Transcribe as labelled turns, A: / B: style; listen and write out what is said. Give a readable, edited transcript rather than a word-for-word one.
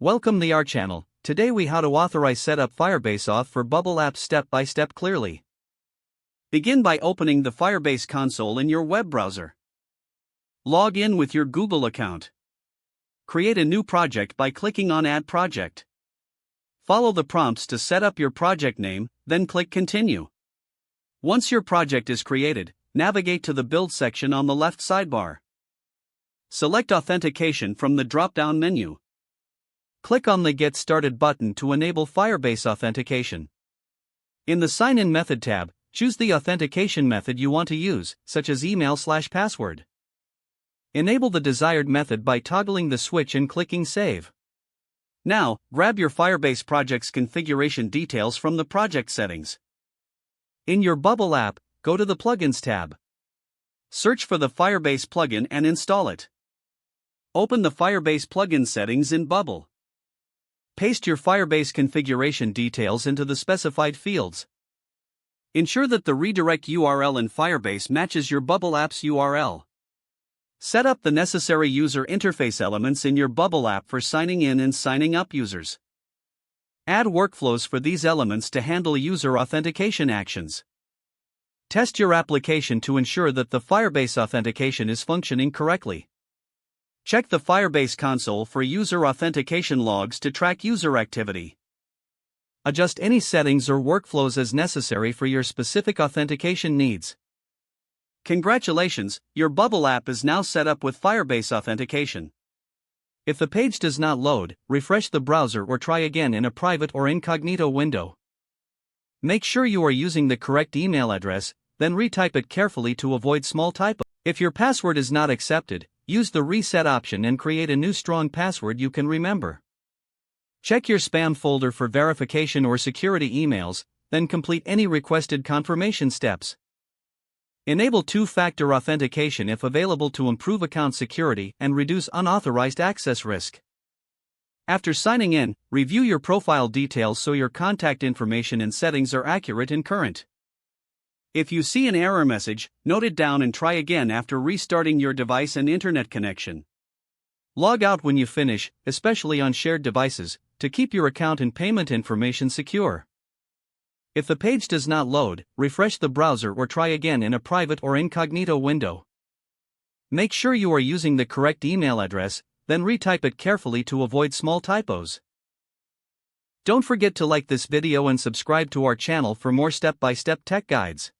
A: Welcome to our channel. Today we how to authorize set up Firebase Auth for Bubble apps step by step clearly. Begin by opening the Firebase console in your web browser. Log in with your Google account. Create a new project by clicking on Add Project. Follow the prompts to set up your project name, then click Continue. Once your project is created, navigate to the Build section on the left sidebar. Select Authentication from the drop-down menu. Click on the Get Started button to enable Firebase Authentication. In the Sign In Method tab, choose the authentication method you want to use, such as email/password. Enable the desired method by toggling the switch and clicking Save. Now, grab your Firebase project's configuration details from the project settings. In your Bubble app, go to the Plugins tab. Search for the Firebase plugin and install it. Open the Firebase plugin settings in Bubble. Paste your Firebase configuration details into the specified fields. Ensure that the redirect URL in Firebase matches your Bubble app's URL. Set up the necessary user interface elements in your Bubble app for signing in and signing up users. Add workflows for these elements to handle user authentication actions. Test your application to ensure that the Firebase authentication is functioning correctly. Check the Firebase console for user authentication logs to track user activity. Adjust any settings or workflows as necessary for your specific authentication needs. Congratulations, your Bubble app is now set up with Firebase Authentication. If the page does not load, refresh the browser or try again in a private or incognito window. Make sure you are using the correct email address, then retype it carefully to avoid small typos. If your password is not accepted, use the reset option and create a new strong password you can remember. Check your spam folder for verification or security emails, then complete any requested confirmation steps. Enable two-factor authentication if available to improve account security and reduce unauthorized access risk. After signing in, review your profile details so your contact information and settings are accurate and current. If you see an error message, note it down and try again after restarting your device and internet connection. Log out when you finish, especially on shared devices, to keep your account and payment information secure. If the page does not load, refresh the browser or try again in a private or incognito window. Make sure you are using the correct email address, then retype it carefully to avoid small typos. Don't forget to like this video and subscribe to our channel for more step-by-step tech guides.